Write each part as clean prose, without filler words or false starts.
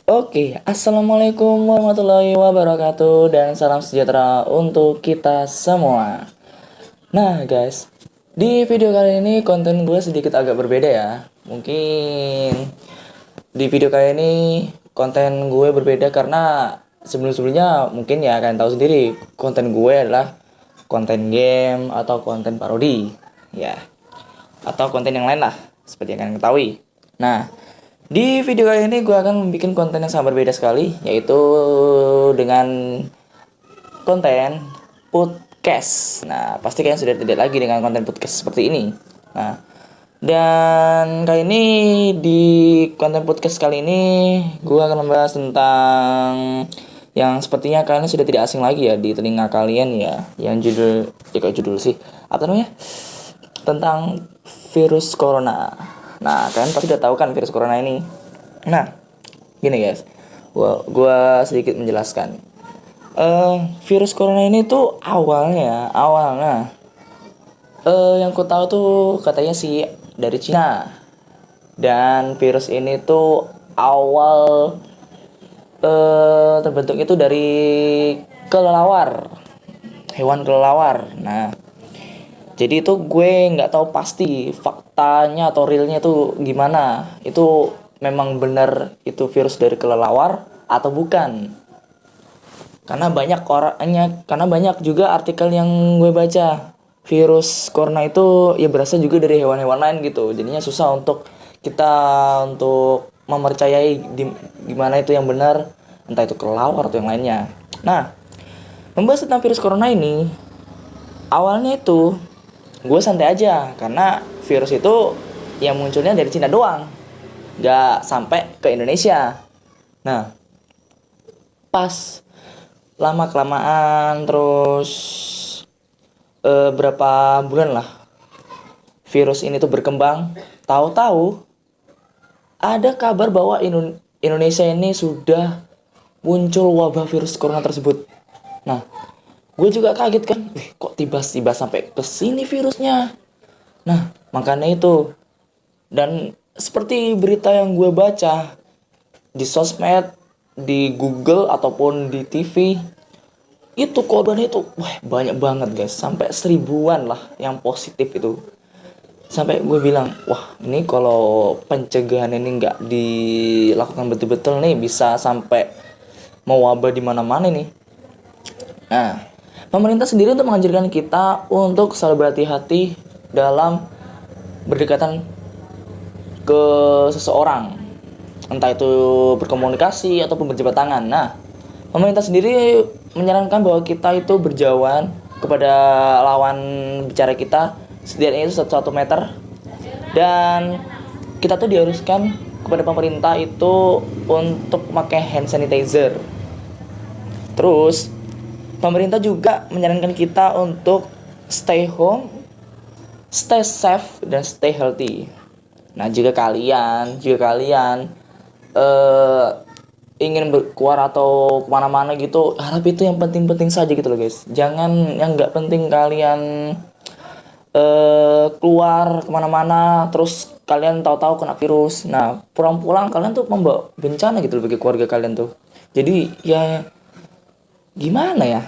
Assalamualaikum warahmatullahi wabarakatuh dan salam sejahtera untuk kita semua. Nah guys, di video kali ini konten gue sedikit agak berbeda ya. Mungkin di video kali ini konten gue berbeda karena sebelum-sebelumnya mungkin ya kalian tahu sendiri konten gue adalah konten game atau konten parodi ya, atau konten yang lain lah seperti yang kalian ketahui. Nah, di video kali ini gue akan membuat konten yang sangat berbeda sekali, yaitu dengan konten podcast. Nah, pasti kalian sudah tidak lagi dengan konten podcast seperti ini. Nah, dan kali ini di konten podcast kali ini gue akan membahas tentang yang sepertinya kalian sudah tidak asing lagi ya di telinga kalian ya, yang judul judul sih apa namanya, tentang virus corona. Nah, kalian pasti udah tahu kan virus corona ini. Nah, gini guys, gua sedikit menjelaskan. Virus corona ini tuh awalnya yang ku tahu tuh katanya sih dari Cina. Dan virus ini tuh awal terbentuknya tuh dari kelelawar, hewan kelelawar. Nah, jadi itu gue nggak tahu pasti faktanya atau realnya tuh gimana. Itu memang benar itu virus dari kelelawar atau bukan. Karena banyak juga artikel yang gue baca. Virus corona itu ya berasal juga dari hewan-hewan lain gitu. Jadinya susah untuk kita untuk mempercayai gimana itu yang benar, entah itu kelelawar atau yang lainnya. Nah, membahas tentang virus corona ini, awalnya itu gue santai aja karena virus itu yang munculnya dari Cina doang, nggak sampai ke Indonesia. Nah, pas lama kelamaan terus berapa bulan lah virus ini tuh berkembang, tahu-tahu ada kabar bahwa Indonesia ini sudah muncul wabah virus corona tersebut. Nah, gue juga kaget kan, kok tiba-tiba sampai ke sini virusnya. Nah, makanya itu. Dan seperti berita yang gue baca di sosmed, di Google ataupun di TV, itu korban itu banyak banget guys, sampai 1000-an lah yang positif itu. Sampai gue bilang, wah ini kalau pencegahan ini nggak dilakukan betul-betul nih, bisa sampai mewabah di mana-mana nih. Nah, pemerintah sendiri untuk menganjurkan kita untuk selalu berhati-hati dalam berdekatan ke seseorang, entah itu berkomunikasi ataupun berjabat tangan. Nah, pemerintah sendiri menyarankan bahwa kita itu berjauhan kepada lawan bicara kita setidaknya itu 1 meter, dan kita tuh diharuskan kepada pemerintah itu untuk memakai hand sanitizer. Terus pemerintah juga menyarankan kita untuk stay home, stay safe, dan stay healthy. Nah, jika kalian ingin keluar atau kemana-mana gitu, harap itu yang penting-penting saja gitu loh guys. Jangan yang nggak penting kalian keluar kemana-mana terus kalian tahu-tahu kena virus. Nah, pulang-pulang kalian tuh membawa bencana gitu loh bagi keluarga kalian tuh. Jadi ya gimana ya,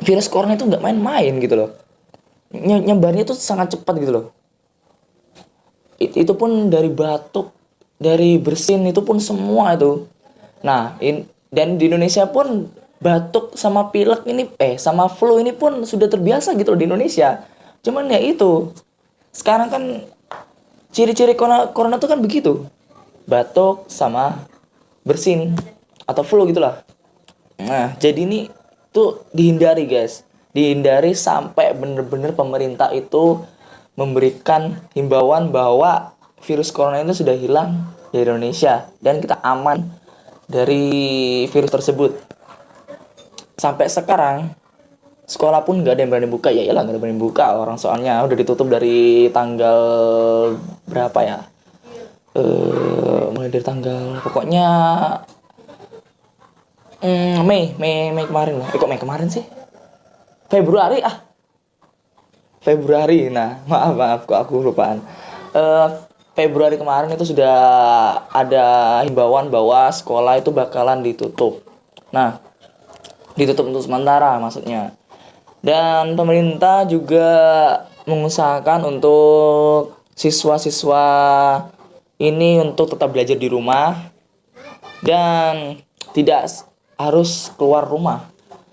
virus corona itu nggak main-main gitu loh. Nyebarnya tuh sangat cepat gitu loh. Itu pun dari batuk, dari bersin, itu pun semua itu. Nah, dan di Indonesia pun batuk sama pilek ini sama flu ini pun sudah terbiasa gitu loh di Indonesia. Cuman ya itu, sekarang kan ciri-ciri corona tuh kan begitu. Batuk sama bersin atau flu gitulah. Nah, jadi ini tuh dihindari guys. Dihindari sampai bener-bener pemerintah itu memberikan himbauan bahwa virus corona itu sudah hilang dari Indonesia dan kita aman dari virus tersebut. Sampai sekarang sekolah pun nggak ada yang berani buka. Ya iyalah, nggak ada yang berani buka orang, soalnya udah ditutup dari tanggal berapa ya, mulai dari tanggal pokoknya Mei kemarin lah. Kok Mei kemarin sih? Februari. Nah, maaf kok aku lupaan. Februari kemarin itu sudah ada himbauan bahwa sekolah itu bakalan ditutup. Nah, ditutup untuk sementara maksudnya. Dan pemerintah juga mengusahakan untuk siswa-siswa ini untuk tetap belajar di rumah dan tidak harus keluar rumah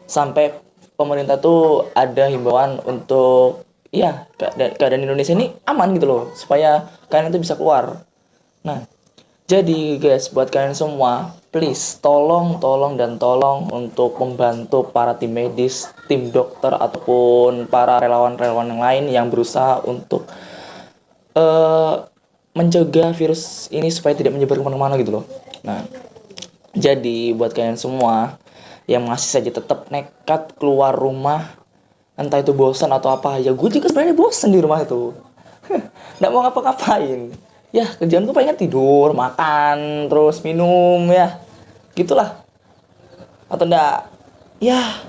sampai pemerintah tuh ada himbauan untuk ya keadaan Indonesia ini aman gitu loh, supaya kalian itu bisa keluar. Nah, jadi guys, buat kalian semua, please tolong untuk membantu para tim medis, tim dokter ataupun para relawan-relawan yang lain yang berusaha untuk mencegah virus ini supaya tidak menyebar kemana-mana gitu loh. Nah, jadi buat kalian semua yang masih saja tetap nekat keluar rumah, entah itu bosan atau apa, ya gue juga sebenarnya bosan di rumah itu. Nggak mau ngapa-ngapain. Ya kerjaan gue paling tidur, makan, terus minum ya, gitulah. Atau enggak, ya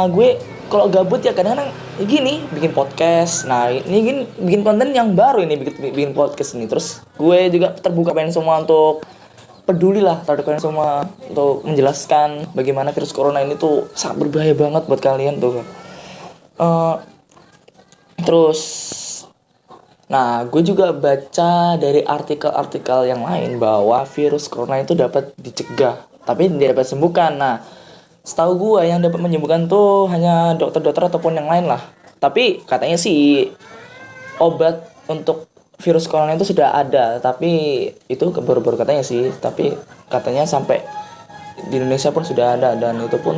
gue kalau gabut ya kadang-kadang gini bikin podcast. Nah ini bikin konten yang baru ini, bikin podcast ini. Terus gue juga terbuka pengen semua untuk peduli lah terhadap kalian semua, untuk menjelaskan bagaimana virus corona ini tuh sangat berbahaya banget buat kalian tuh. Terus nah, gue juga baca dari artikel-artikel yang lain bahwa virus corona itu dapat dicegah, tapi tidak dapat sembuhkan. Nah, setahu gue yang dapat menyembuhkan tuh hanya dokter-dokter ataupun yang lain lah. Tapi katanya sih obat untuk virus corona itu sudah ada, tapi itu baru-baru katanya sih. Tapi katanya sampai di Indonesia pun sudah ada, dan itu pun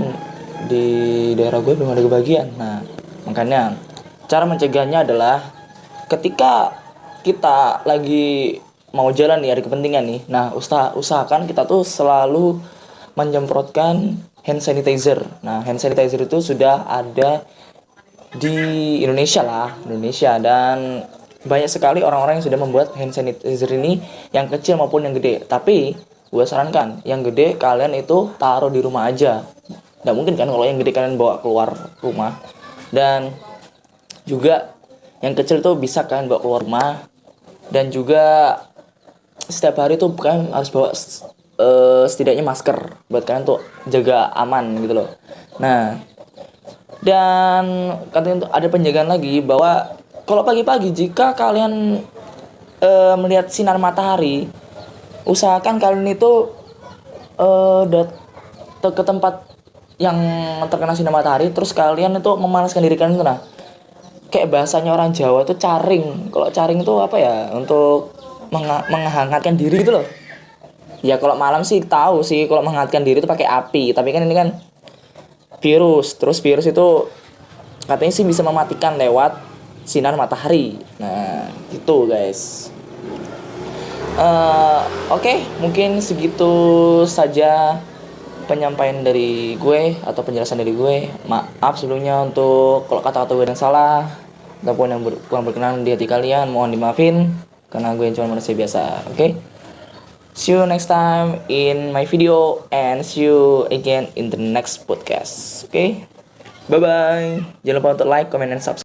di daerah gue belum ada kebagian. Nah, makanya cara mencegahnya adalah ketika kita lagi mau jalan nih, ada kepentingan nih. Nah, usahakan kita tuh selalu menyemprotkan hand sanitizer. Nah, hand sanitizer itu sudah ada di Indonesia dan banyak sekali orang-orang yang sudah membuat hand sanitizer ini, yang kecil maupun yang gede. Tapi gue sarankan yang gede kalian itu taruh di rumah aja. Nggak mungkin kan kalau yang gede kalian bawa keluar rumah. Dan juga yang kecil tuh bisa kalian bawa keluar rumah. Dan juga setiap hari tuh kalian harus bawa setidaknya masker buat kalian tuh jaga aman gitu loh. Nah, dan katanya tuh ada penjagaan lagi bahwa kalau pagi-pagi jika kalian melihat sinar matahari, usahakan kalian itu ke tempat yang terkena sinar matahari, terus kalian itu memanaskan diri kalian itu. Nah, kayak bahasanya orang Jawa itu caring. Kalau caring itu apa ya? Untuk menghangatkan diri gitu loh. Ya kalau malam sih tahu sih kalau menghangatkan diri itu pakai api, tapi kan ini kan virus. Terus virus itu katanya sih bisa mematikan lewat sinar matahari. Nah, gitu guys. Oke, mungkin segitu saja penyampaian dari gue atau penjelasan dari gue. Maaf sebelumnya untuk kalau kata-kata gue yang salah ataupun yang kurang berkenan di hati kalian, mohon dimaafin karena gue cuma manusia biasa. Oke? See you next time in my video and see you again in the next podcast. Oke? Bye bye. Jangan lupa untuk like, comment, and subscribe.